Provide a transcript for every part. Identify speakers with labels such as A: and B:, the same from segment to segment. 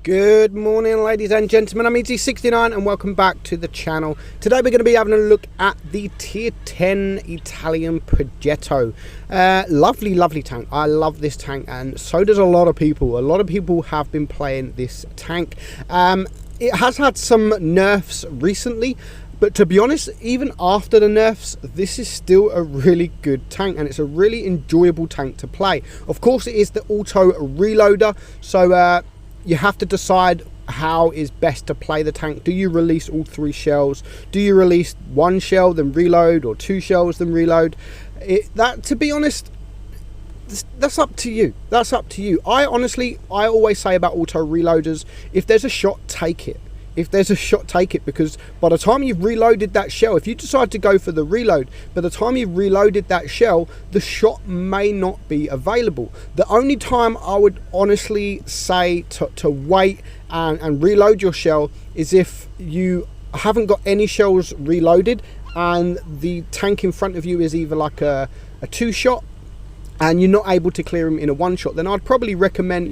A: Good morning, ladies and gentlemen. I'm meadsy69 and welcome back to the channel. Today we're going to be having a look at the tier 10 Italian Progetto. Lovely tank. I love this tank, and so does a lot of people. A lot of people have been playing this tank. It has had some nerfs recently, but to be honest, even after the nerfs, this is still a really good tank, and it's a really enjoyable tank to play. Of course, it is the auto reloader, so you have to decide how is best to play the tank. Do you release all 3 shells? Do you release 1 shell then reload, or 2 shells then reload? To be honest, that's up to you. That's up to you. I always say about auto reloaders, if there's a shot, take it. If there's a shot, take it, because by the time you've reloaded that shell, if you decide to go for the reload, by the time you've reloaded that shell, the shot may not be available. The only time I would honestly say to wait and reload your shell is if you haven't got any shells reloaded and the tank in front of you is either like a 2-shot and you're not able to clear him in a 1-shot. Then I'd probably recommend,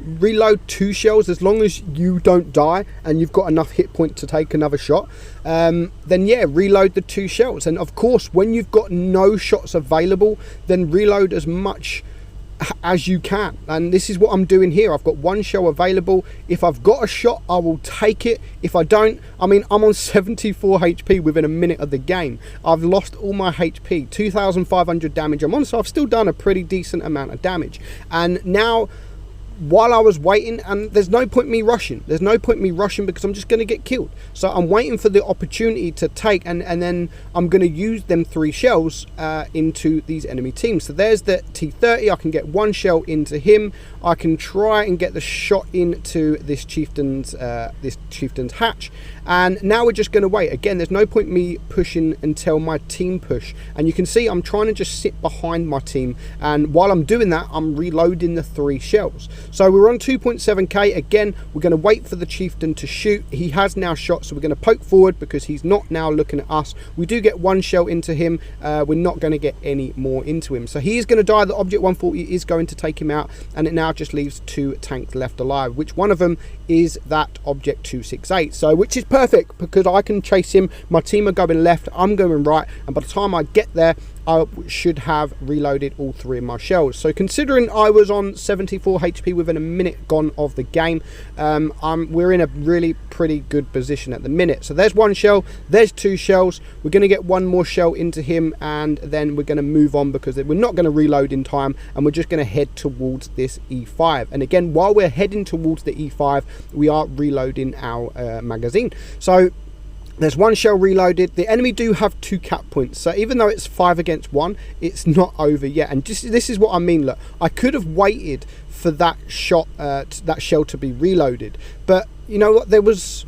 A: reload 2 shells. As long as you don't die and you've got enough hit point to take another shot, then yeah, reload the 2 shells. And of course, when you've got no shots available, then reload as much as you can. And this is what I'm doing here. I've got 1 shell available. If I've got a shot, I will take it. If I don't, I'm on 74 HP within a minute of the game. I've lost all my HP, 2,500 damage I'm on, so I've still done a pretty decent amount of damage. And now, while I was waiting, and there's no point me rushing. There's no point me rushing because I'm just going to get killed. So I'm waiting for the opportunity to take, and then I'm going to use them 3 shells into these enemy teams. So there's the T30. I can get 1 shell into him. I can try and get the shot into this chieftain's hatch. And now we're just going to wait. Again, there's no point me pushing until my team push. And you can see I'm trying to just sit behind my team. And while I'm doing that, I'm reloading the 3 shells. So we're on 2.7k. Again, we're going to wait for the chieftain to shoot. He has now shot, so we're going to poke forward because he's not now looking at us. We do get 1 shell into him. We're not going to get any more into him. So he is going to die. The Object 140 is going to take him out. And it now just leaves 2 tanks left alive, which one of them is that Object 268. So which is perfect because I can chase him. My team are going left, I'm going right, and by the time I get there, I should have reloaded all 3 of my shells. So considering I was on 74 HP within a minute gone of the game, we're in a really pretty good position at the minute. So there's 1 shell, there's 2 shells. We're going to get 1 more shell into him, and then we're going to move on because we're not going to reload in time, and we're just going to head towards this E5. And again, while we're heading towards the E5, we are reloading our magazine. So there's 1 shell reloaded. The enemy do have 2 cap points, so even though it's 5 against 1, it's not over yet. And this is what I mean. Look, I could have waited for that shot, that shell to be reloaded, but you know what?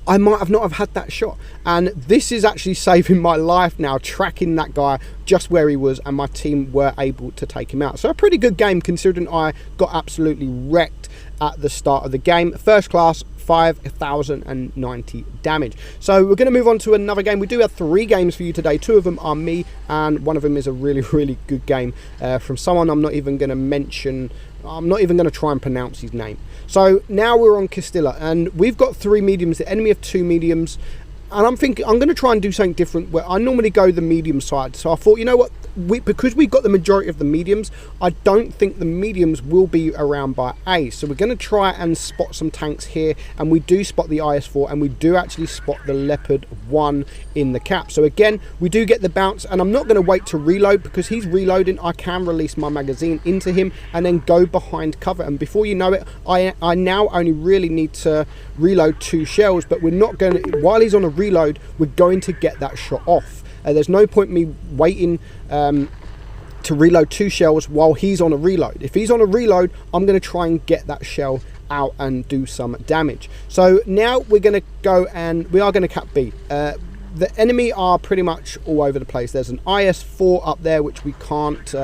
A: I might have not have had that shot, and this is actually saving my life now, tracking that guy just where he was, and my team were able to take him out. So a pretty good game considering I got absolutely wrecked at the start of the game. First class, 5,090 damage. So we're going to move on to another game. We do have 3 games for you today. 2 of them are me, and one of them is a really good game from someone I'm not even going to mention. I'm not even going to try and pronounce his name. So now we're on Castilla, and we've got 3 mediums. The enemy have 2 mediums, and I'm thinking I'm going to try and do something different where I normally go the medium side. So I thought, you know what, because we've got the majority of the mediums, I don't think the mediums will be around by A. So we're going to try and spot some tanks here, and we do spot the IS-4, and we do actually spot the Leopard 1 in the cap. So again, we do get the bounce, and I'm not going to wait to reload because he's reloading. I can release my magazine into him and then go behind cover, and before you know it, I now only really need to reload 2 shells, but we're not going to, while he's on a reload, we're going to get that shot off. There's no point me waiting to reload 2 shells while he's on a reload. If he's on a reload, I'm going to try and get that shell out and do some damage. So now we're going to go, and we are going to cap B. The enemy are pretty much all over the place. There's an IS-4 up there which we can't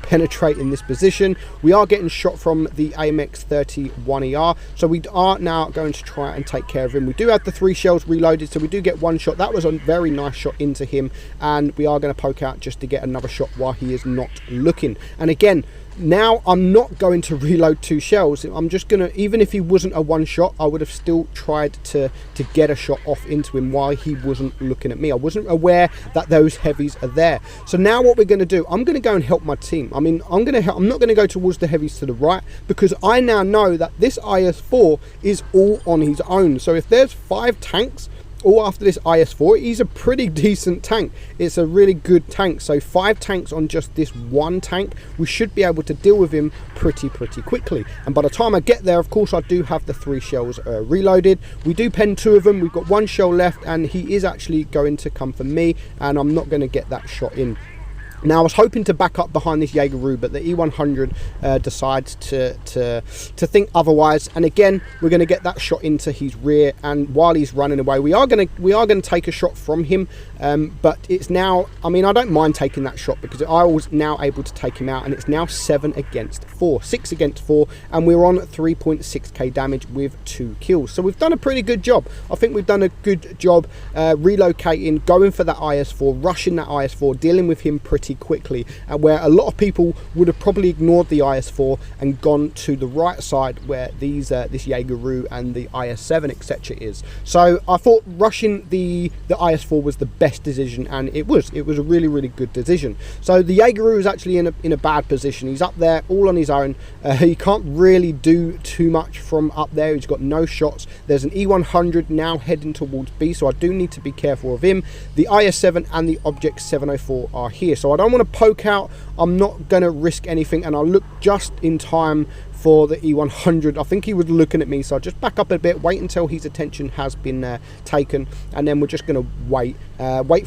A: penetrate in this position. We are getting shot from the AMX-31ER, so we are now going to try and take care of him. We do have the 3 shells reloaded, so we do get 1 shot. That was a very nice shot into him, and we are going to poke out just to get another shot while he is not looking. And again, Now I'm not going to reload 2 shells. I'm just gonna, even if he wasn't a one shot, I would have still tried to get a shot off into him while he wasn't looking at me. I wasn't aware that those heavies are there. So now what we're going to do, I'm going to go and help my team. I mean, I'm not going to go towards the heavies to the right, because I now know that this IS-4 is all on his own. So if there's 5 tanks all after this IS-4, he's a pretty decent tank. It's a really good tank. So 5 tanks on just this one tank, we should be able to deal with him pretty quickly. And by the time I get there, of course, I do have the 3 shells reloaded. We do pen 2 of them. We've got 1 shell left, and he is actually going to come for me, and I'm not going to get that shot in. Now, I was hoping to back up behind this Jaeger but the E100 decides to think otherwise. And again, we're going to get that shot into his rear. And while he's running away, we are going to take a shot from him. But it's now, I mean, I don't mind taking that shot because I was now able to take him out. And it's now 7 against 4, 6 against 4. And we're on 3.6k damage with 2 kills. So we've done a pretty good job. I think we've done a good job relocating, going for that IS-4, rushing that IS-4, dealing with him pretty quickly, where a lot of people would have probably ignored the IS-4 and gone to the right side where these this Jaeger and the IS-7 etc. is. So I thought rushing the IS-4 was the best decision, and it was a really good decision. So the Jaeger is actually in a bad position. He's up there all on his own. He can't really do too much from up there. He's got no shots. There's an E100 now heading towards B, so I do need to be careful of him. The IS-7 and the Object 704 are here, so I don't want to poke out. I'm not going to risk anything, and I'll look just in time for the E100. I think he was looking at me, so I'll just back up a bit, wait until his attention has been taken, and then we're just going to wait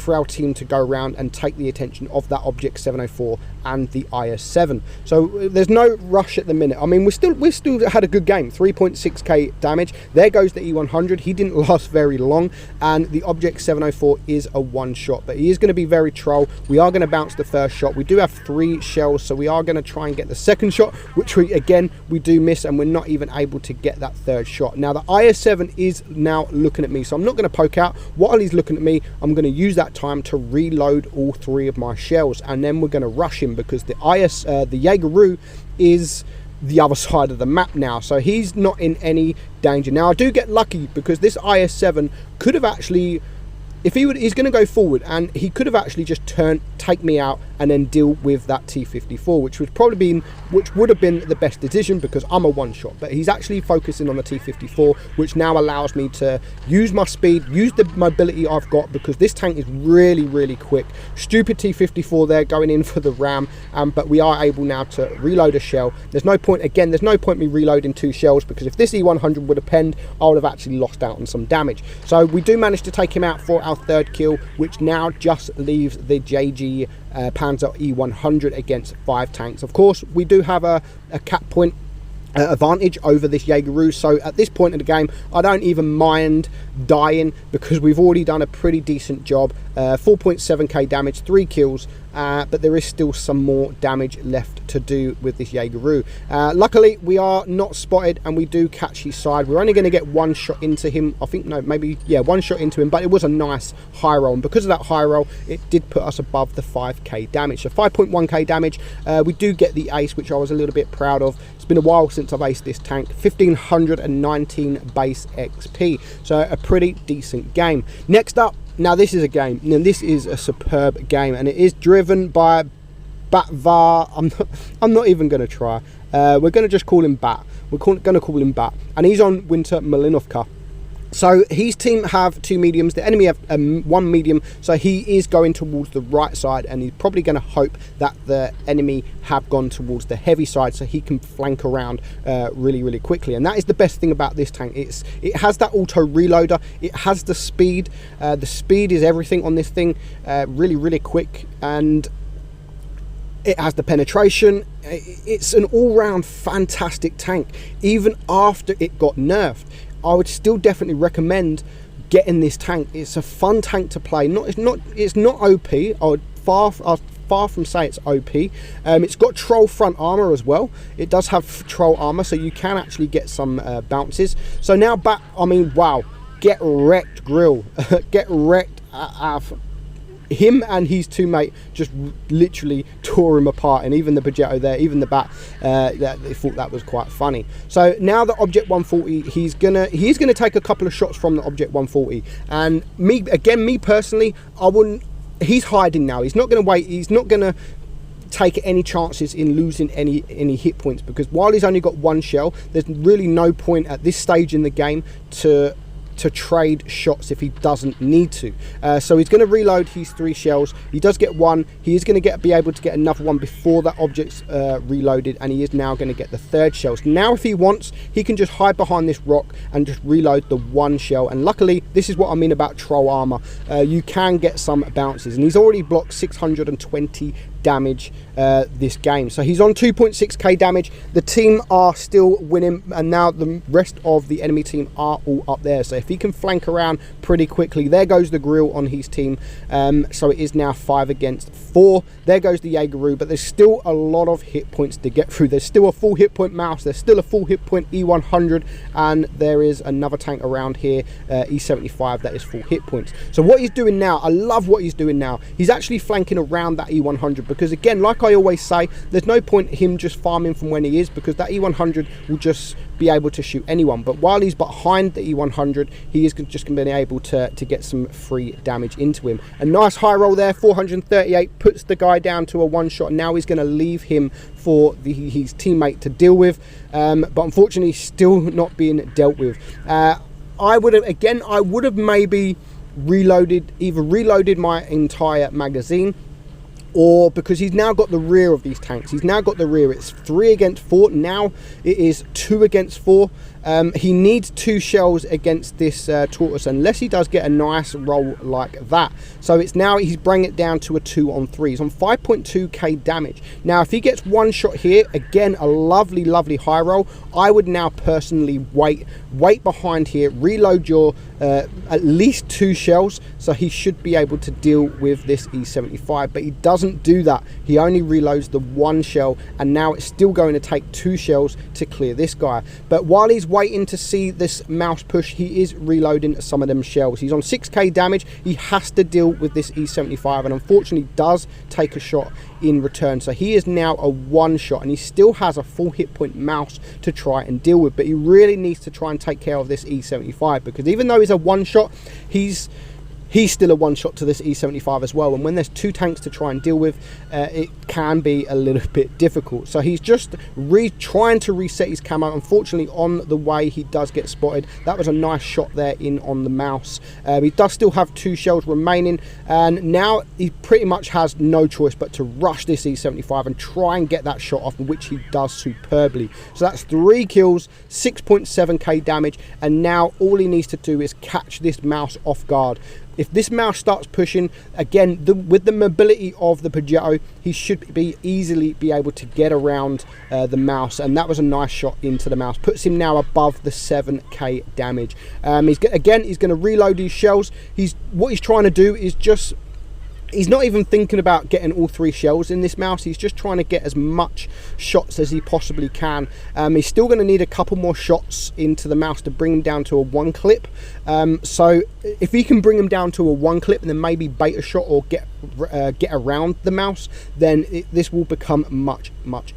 A: for our team to go around and take the attention of that Object 704 and the IS-7. So there's no rush at the minute. I mean, we still had a good game, 3.6k damage. There goes the E100. He didn't last very long, and the Object 704 is a one shot, but he is going to be very troll. We are going to bounce the first shot. We do have 3 shells, so we are going to try and get the second shot, which we do miss, and we're not even able to get that 3rd shot. Now the IS-7 is now looking at me, so I'm not going to poke out. While he's looking at me, I'm going to use that time to reload all 3 of my shells, and then we're going to rush him, because the Jaeger is the other side of the map now, so he's not in any danger. Now I do get lucky, because this IS-7 could have actually, if he's going to go forward, and he could have actually just take me out and then deal with that T-54, which would have been the best decision, because I'm a one shot. But he's actually focusing on the T-54, which now allows me to use my speed, use the mobility I've got, because this tank is really quick. Stupid T-54 there going in for the ram, but we are able now to reload a shell. There's no point me reloading 2 shells, because if this E100 would have penned, I would have actually lost out on some damage. So we do manage to take him out for our 3rd kill, which now just leaves the JG Panzer E100 against 5 tanks. Of course, we do have a cap point advantage over this Jaeger, so at this point in the game I don't even mind dying, because we've already done a pretty decent job. 4.7k damage, 3 kills, but there is still some more damage left to do with this Jaeger. Luckily we are not spotted, and we do catch his side. We're only going to get 1 shot into him, I think. No, maybe, yeah, 1 shot into him, but it was a nice high roll, and because of that high roll it did put us above the 5k damage. So 5.1k damage. We do get the ace, which I was a little bit proud of. It's been a while since I've aced this tank. 1519 base XP, so a pretty decent game. Next up, now this is a game, and this is a superb game, and it is driven by Batvar. I'm not even going to try. We're going to just call him Bat. We're going to call him Bat, and he's on Winter Malinovka. So his team have 2 mediums, the enemy have 1 medium, so he is going towards the right side, and he's probably going to hope that the enemy have gone towards the heavy side, so he can flank around really quickly. And that is the best thing about this tank. It has that auto reloader, it has the speed. The speed is everything on this thing, really quick, and it has the penetration. It's an all-round fantastic tank. Even after it got nerfed, I would still definitely recommend getting this tank. It's a fun tank to play. It's not OP. I would far from say it's OP. It's got troll front armor as well. It does have troll armor, so you can actually get some bounces. So now back, I mean, wow, get wrecked, Grill. Get wrecked. him and his teammate just literally tore him apart, and even the Progetto there, even the bat, they thought that was quite funny. So now the Object 140, he's gonna take a couple of shots from the Object 140, and me personally, I wouldn't. He's hiding now. He's not going to wait. He's not going to take any chances in losing any hit points, because while he's only got one shell, there's really no point at this stage in the game to trade shots if he doesn't need to. So he's going to reload his 3 shells. He does get one. He is going to be able to get another one before that object's reloaded, and he is now going to get the 3rd shell. So now if he wants, he can just hide behind this rock and just reload the 1 shell. And luckily, this is what I mean about troll armor. You can get some bounces, and he's already blocked 620 damage this game. So he's on 2.6k damage. The team are still winning, and now the rest of the enemy team are all up there. So if he can flank around pretty quickly, there goes the grill on his team. So it is now 5 against 4. There goes the Jaegeru, but there's still a lot of hit points to get through. There's still a full hit point mouse, there's still a full hit point E100, and there is another tank around here, E75, that is full hit points. So what he's doing now, I love what he's doing now. He's actually flanking around that E100, because again, like I always say, there's no point him just farming from when he is, because that E100 will just be able to shoot anyone. But while he's behind the E100, he is just going to be able to get some free damage into him. A nice high roll there, 438, puts the guy down to a 1 shot. Now he's going to leave him for his teammate to deal with, but unfortunately still not being dealt with. I would have maybe either reloaded my entire magazine, or because he's now got the rear of these tanks. He's now got the rear. It's 3 against 4. Now it is 2 against 4. He needs 2 shells against this tortoise, unless he does get a nice roll like that. So it's now, he's bringing it down to a 2 on 3. He's on 5.2k damage. Now if he gets 1 shot here, again a lovely high roll, I would now personally wait behind here, reload your at least 2 shells, so he should be able to deal with this E75. But he doesn't do that. He only reloads the 1 shell, and now it's still going to take 2 shells to clear this guy. But while he's waiting to see this mouse push, he is reloading some of them shells. He's on 6k damage. He has to deal with this E75, and unfortunately does take a shot in return. So he is now a 1 shot, and he still has a full hit point mouse to try and deal with. But he really needs to try and take care of this E75, because even though he's a 1 shot, he's still a 1 shot to this E75 as well. And when there's 2 tanks to try and deal with, it can be a little bit difficult. So he's just trying to reset his camo. Unfortunately, on the way, he does get spotted. That was a nice shot there in on the mouse. He does still have 2 shells remaining, and now he pretty much has no choice but to rush this E75 and try and get that shot off, which he does superbly. So that's 3 kills, 6.7k damage, and now all he needs to do is catch this mouse off guard. If this mouse starts pushing, again, with the mobility of the Progetto, he should easily be able to get around the mouse, and that was a nice shot into the mouse. Puts him now above the 7k damage. He's going to reload his shells. What he's trying to do is just... He's not even thinking about getting all 3 shells in this mouse. He's just trying to get as much shots as he possibly can. He's still going to need a couple more shots into the mouse to bring him down to a 1 clip. So if he can bring him down to a 1 clip and then maybe bait a shot or get around the mouse, then this will become much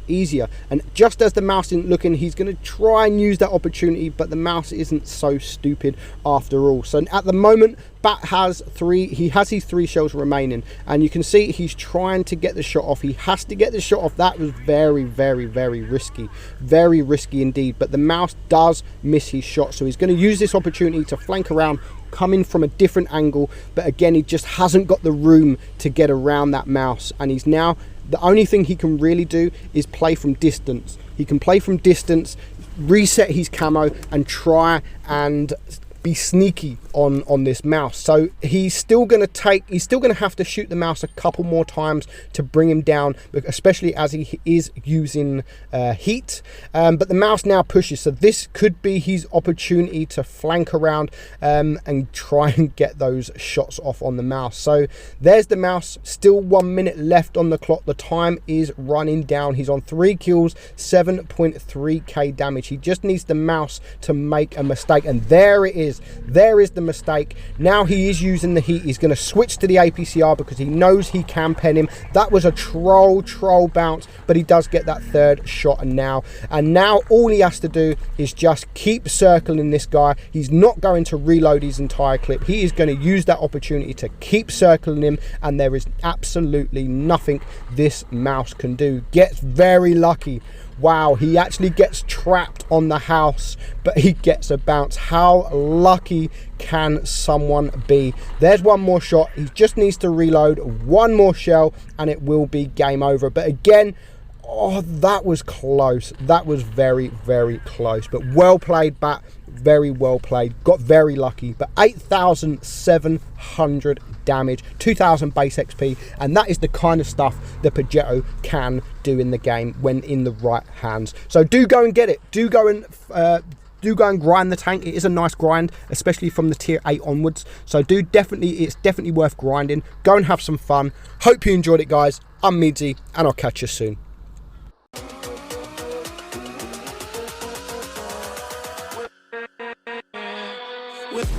A: easier. And just as the mouse isn't looking, he's going to try and use that opportunity, but the mouse isn't so stupid after all. So at the moment, Bat has 3. He has his 3 shells remaining, and you can see he's trying to get the shot off. He has to get the shot off. That was very risky, very risky indeed. But the mouse does miss his shot, so he's going to use this opportunity to flank around, come in from a different angle. But again, he just hasn't got the room to get around that mouse, and he's now, the only thing he can really do is play from distance. He can play from distance, reset his camo, and try and be sneaky on this mouse. So he's still going to have to shoot the mouse a couple more times to bring him down, especially as he is using heat. But the mouse now pushes, so this could be his opportunity to flank around and try and get those shots off on the mouse. So there's the mouse. Still 1 minute left on the clock. The time is running down. He's on 3 kills, 7.3k damage. He just needs the mouse to make a mistake, and there it is. is. There is the mistake. Now he is using the heat. He's going to switch to the APCR because he knows he can pen him. That was a troll bounce, but he does get that third shot now. And now all he has to do is just keep circling this guy. He's not going to reload his entire clip. He is going to use that opportunity to keep circling him, and there is absolutely nothing this mouse can do. Gets very lucky. Wow, he actually gets trapped on the house, but he gets a bounce. How lucky can someone be? There's one more shot. He just needs to reload one more shell and it will be game over. But again, oh, that was close. That was very, very close. But well played, Bat. Very well played. Got very lucky. But 8,700 damage, 2,000 base XP, and that is the kind of stuff the Progetto can do in the game when in the right hands. So do go and get it. Do go and grind the tank. It is a nice grind, especially from the tier 8 onwards. So it's definitely worth grinding. Go and have some fun. Hope you enjoyed it, guys. I'm Meadsy, and I'll catch you soon. With